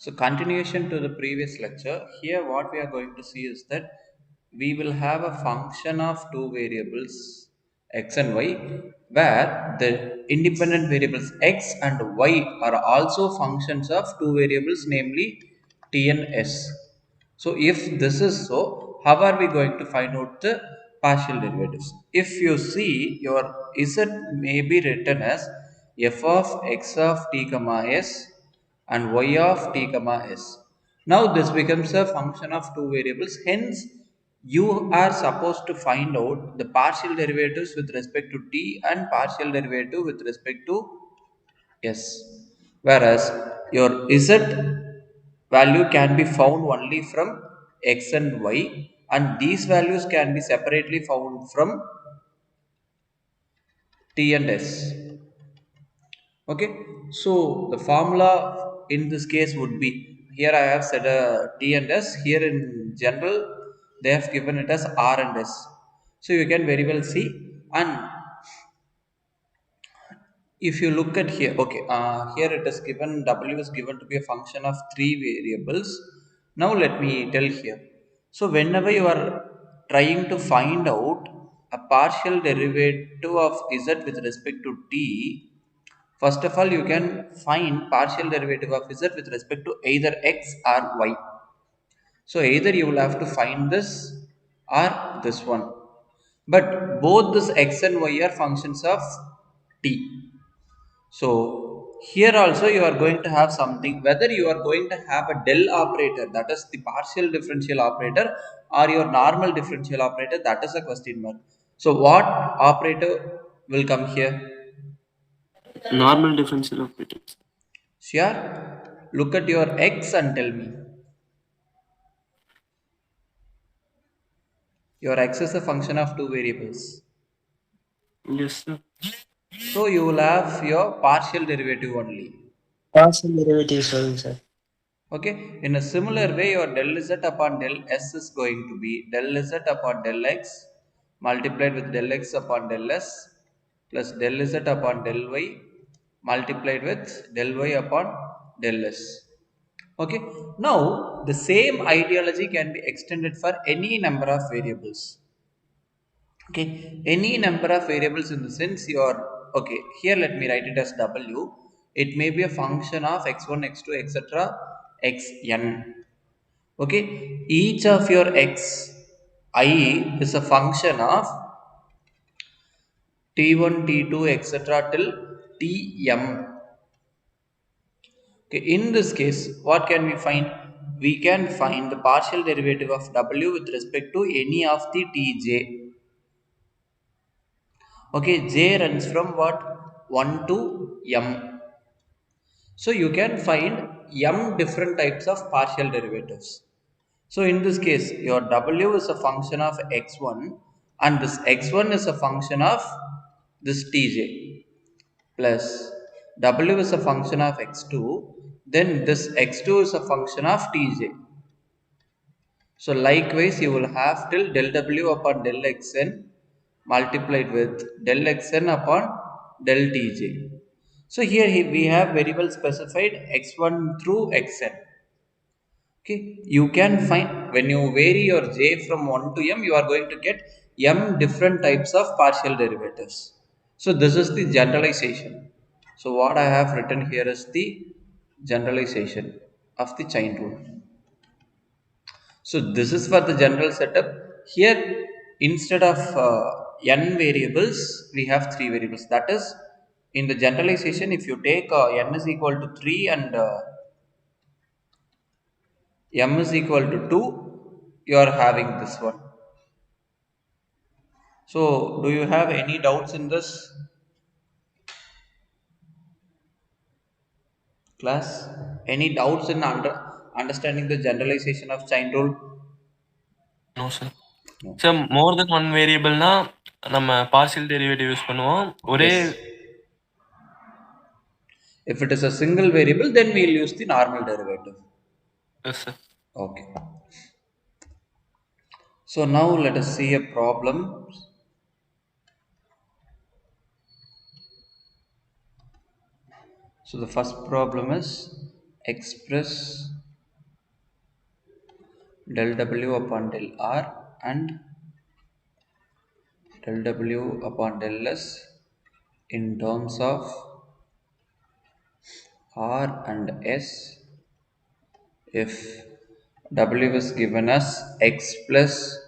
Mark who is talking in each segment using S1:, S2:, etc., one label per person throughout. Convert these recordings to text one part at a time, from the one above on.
S1: So continuation to the previous lecture, here what we are going to see is that we will have a function of two variables x and y where the independent variables x and y are also functions of two variables, namely t and s. So if this is so, how are we going to find out the partial derivatives? If you see, your z may be written as f of x of t comma s and y of t comma s. Now this becomes a function of two variables. Hence, you are supposed to find out the partial derivatives with respect to t and partial derivative with respect to s. Whereas your z value can be found only from x and y, and these values can be separately found from t and s. Okay, so the formula in this case would be, here I have said t and s, here in general they have given it as r and s. So you can very well see. And if you look at here, okay, here it is given w is given to be a function of three variables. Now let me tell here. So whenever you are trying to find out a partial derivative of z with respect to t, first of all you can find partial derivative of z with respect to either x or y. So either you will have to find this or this one, but both this x and y are functions of t. So here also you are going to have something, whether you are going to have a del operator, that is the partial differential operator, or your normal differential operator, that is a question mark. So what operator will come here?
S2: Normal differential operators.
S1: Sure. Look at your x and tell me. Your x is a function of two variables.
S2: Yes, sir.
S1: So you will have your partial derivative only.
S2: Partial derivatives only, sir.
S1: Okay, in a similar way, your del z upon del s is going to be del z upon del x multiplied with del x upon del s plus del z upon del y multiplied with del y upon del s. Okay, now the same ideology can be extended for any number of variables. Okay, any number of variables in the sense your, okay, here let me write it as w. It may be a function of x1 x2 etc xn. Okay, each of your x I is a function of t1 t2 etc till tm. Okay, in this case what can we find? We can find the partial derivative of w with respect to any of the tj. Okay, j runs from what? 1 to m. So you can find m different types of partial derivatives. So in this case, your w is a function of x1 and this x1 is a function of this tj, plus w is a function of x2, then this x2 is a function of tj. So likewise, you will have till del w upon del xn multiplied with del xn upon del tj. So here we have very well specified x1 through xn. Okay, you can find when you vary your j from 1 to m, you are going to get m different types of partial derivatives. So this is the generalization. So what I have written here is the generalization of the chain rule. So this is for the general setup. Here instead of n variables, we have three variables. That is, in the generalization, if you take n is equal to 3 and m is equal to 2, you are having this one. So do you have any doubts in this class? Any doubts in understanding the generalization of chain rule?
S2: No, sir.
S1: No.
S2: Sir more than one வேரியபிள்னா நம்ம partial derivative use பண்ணுவோம். ஒரே
S1: Yes. If it is a single variable, then we will use the normal derivative.
S2: Yes sir.
S1: Okay. So now let us see a problem. So the first problem is express del W upon del R and del W upon del S in terms of R and S if W is given as x plus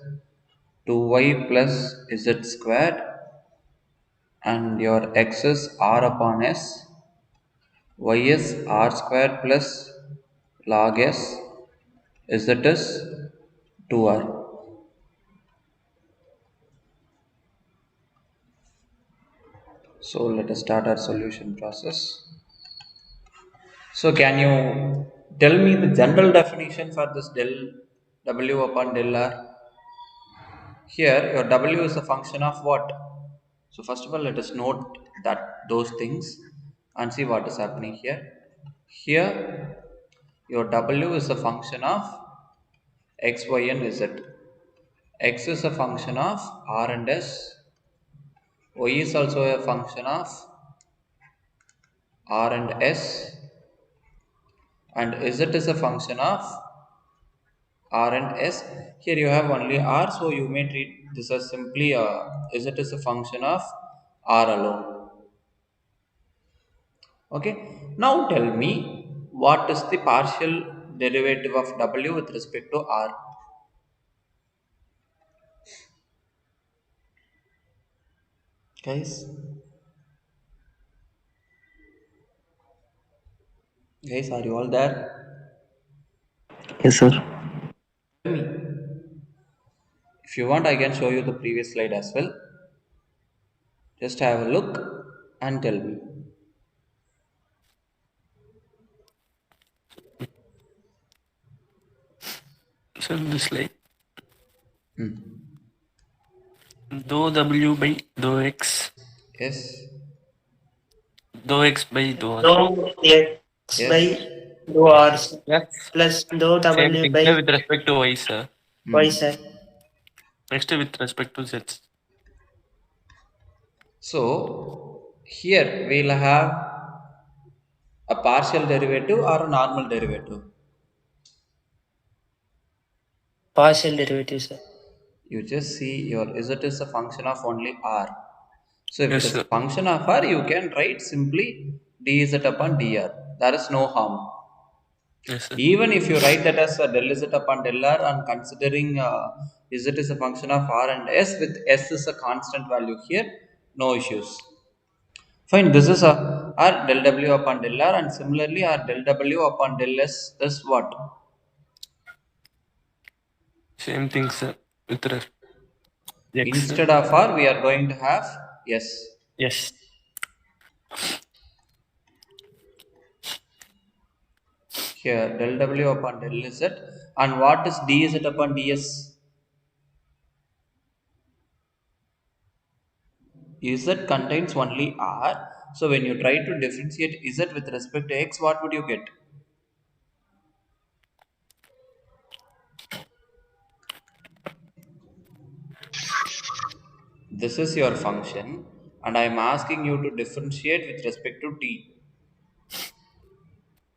S1: 2y plus z squared and your x is R upon S, y is R squared plus log S, z is 2R. So let us start our solution process. So can you tell me the general definition for this del W upon del R? Here your W is a function of what? So first of all let us note that those things and see what is happening here. Here your W is a function of x, y and z. X is a function of R and S. Y is also a function of R and S. And Z is a function of R and S. Here you have only R, so you may treat this as simply Z is a function of R alone. Okay. Now tell me what is the partial derivative of W with respect to R? Guys, are you all there?
S3: Yes, sir.
S1: Tell me. If you want, I can show you the previous slide as well. Just have a look and tell me.
S2: So this like dou W by dou X,
S1: Yes.
S2: dou X by dou R.
S3: Dou x by
S1: Yes.
S3: dou r sir,
S2: Yes.
S3: plus dou
S2: Same
S3: w
S2: thing,
S3: by
S2: sir, with respect to Y, sir.
S3: y sir.
S2: Next with respect to Z.
S1: So here we'll have a partial derivative or a normal derivative.
S3: Partial derivative, sir.
S1: You just see your z is a function of only r. So if it
S2: Yes,
S1: is a
S2: sir.
S1: function of r, you can write simply dz upon dr. There is no harm.
S2: Yes, sir.
S1: Even if you write that as a del z upon del r and considering z is a function of r and s with s is a constant value here, no issues. Fine, this is a r del w upon del r and similarly r del w upon del s is what?
S2: Same thing, sir, with respect X, sir.
S1: Instead of r, we are going to have s.
S2: Yes.
S1: Here del w upon del z and what is dz upon ds? Z contains only r. So when you try to differentiate z with respect to x, what would you get? This is your function and I am asking you to differentiate with respect to t.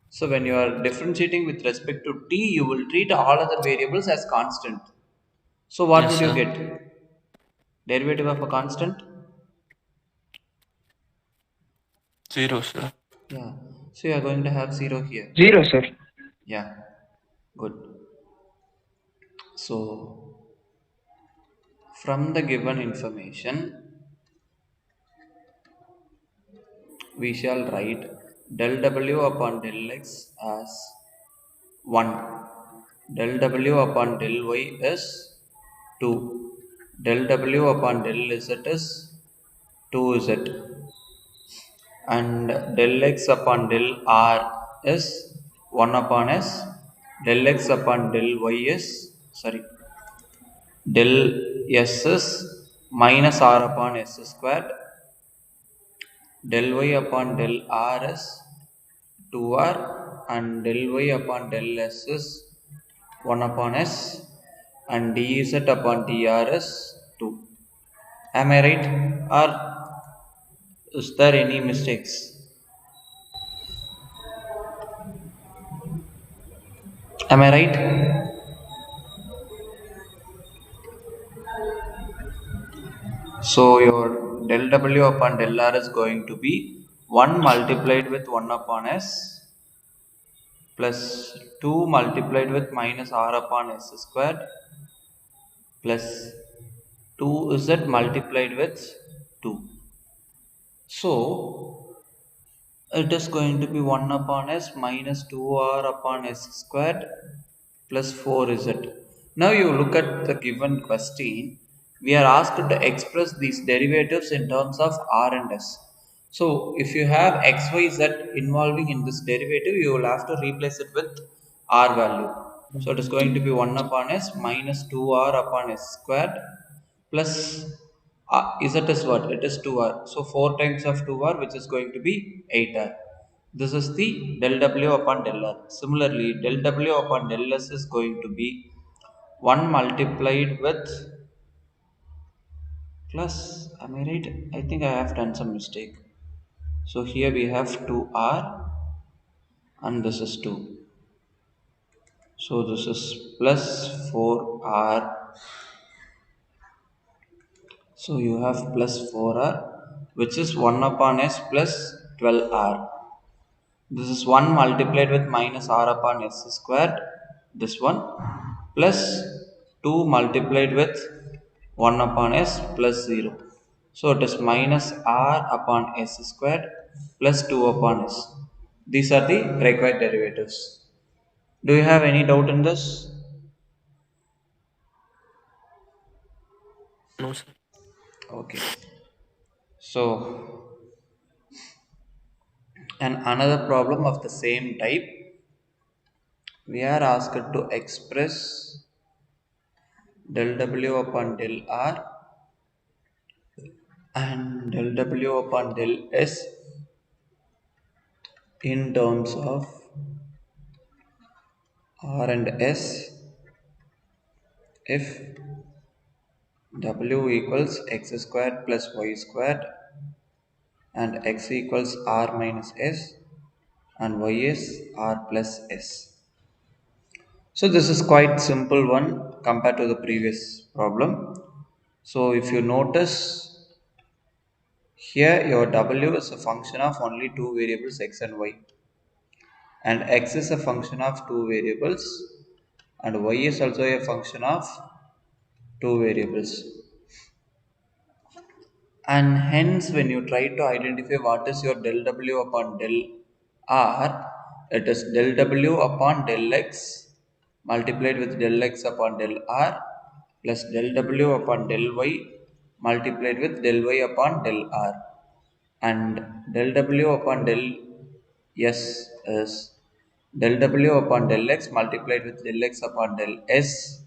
S1: So when you are differentiating with respect to t, you will treat all other variables as constant. So what
S2: Yes,
S1: would you
S2: sir.
S1: get? Derivative of a constant?
S2: 0, sir.
S1: Yeah. So you are going to have 0 here.
S3: 0, sir.
S1: Yeah. Good. So from the given information, we shall write del w upon del x as 1. Del w upon del y is 2. Del w upon del z is 2z. And del x upon del r is 1 upon s. Del x upon del y is, sorry, del s is minus r upon s squared. Del y upon del r is 2r and del y upon del s is 1 upon s and dz upon dr is 2. Am I right? Or is there any mistakes? Am I right? So your del W upon del R is going to be 1 multiplied with 1 upon S plus 2 multiplied with minus R upon S squared plus 2Z multiplied with 2. So it is going to be 1 upon S minus 2R upon S squared plus 4Z. Now you look at the given question. We are asked to express these derivatives in terms of R and S. So if you have x, y, z involving in this derivative, you will have to replace it with R value. So it is going to be 1 upon S minus 2R upon S squared plus z is what? It is 2R. So 4 times of 2R, which is going to be 8R. This is the del W upon del R. Similarly, del W upon del S is going to be 1 multiplied with plus, am I right? I think I have done some mistake. So here we have 2R and this is 2. So this is plus 4R. So you have plus 4R, which is 1 upon S plus 12R. This is 1 multiplied with minus R upon S squared. This one plus 2 multiplied with 1 upon S plus 0. So it is minus R upon S squared plus 2 upon S. These are the required derivatives. Do you have any doubt in this?
S2: No, sir.
S1: Okay. So, and another problem of the same type, we are asked to express del W upon del R and del W upon del S in terms of R and S if W equals x squared plus y squared and x equals R minus S and y is R plus S. So this is quite simple one compared to the previous problem. So if you notice here, your W is a function of only two variables x and y, and x is a function of two variables and y is also a function of two variables. And hence when you try to identify what is your del W upon del R, it is del W upon del x multiplied with del x upon del R plus del W upon del y multiplied with del y upon del R, and del W upon del S is del W upon del x multiplied with del x upon del S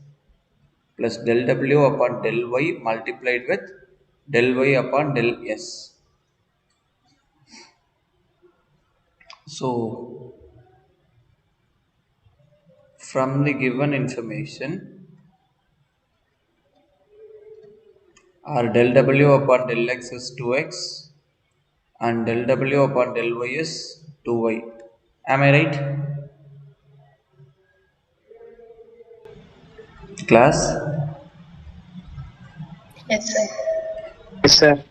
S1: plus del W upon del y multiplied with del y upon del S. So, from the given information, our del W upon del x is 2x and del W upon del y is 2y. Am I right? Class?
S3: Yes, sir. Yes, sir.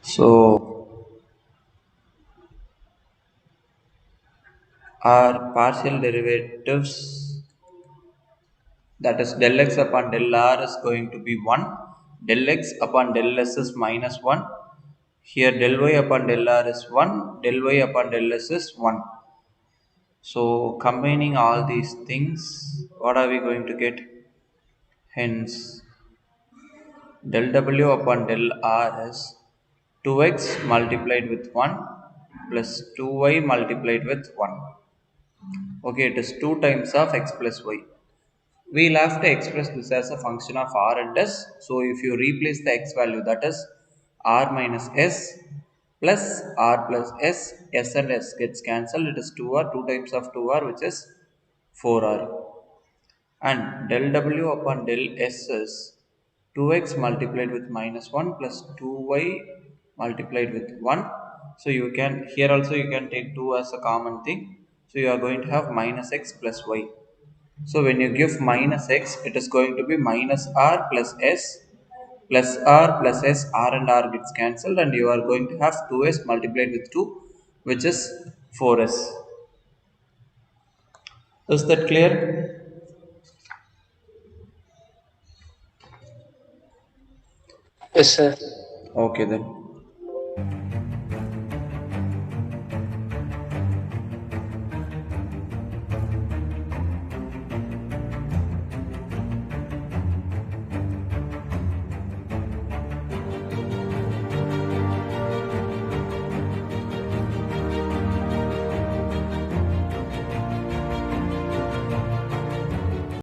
S1: So, our partial derivatives, that is del x upon del R is going to be 1, del x upon del S is minus 1, here del y upon del R is 1, del y upon del S is 1. So combining all these things, what are we going to get? Hence, del W upon del R is 2x multiplied with 1 plus 2y multiplied with 1. Okay, it is 2 times of x plus y. We'll have to express this as a function of R and S. So if you replace the x value, that is R minus S plus R plus S, S and S gets cancelled. It is 2R, 2 times of 2R, which is 4R. And del W upon del S is 2x multiplied with minus 1 plus 2y multiplied with 1. So you can, here also you can take 2 as a common thing. So So you are going to have minus x plus y. So when you give minus x, it is going to be minus r plus s plus r plus s, r and r gets cancelled, and you are going to have 2s multiplied with 2, which is 4s. Is that clear?
S3: Yes, sir.
S1: Okay then.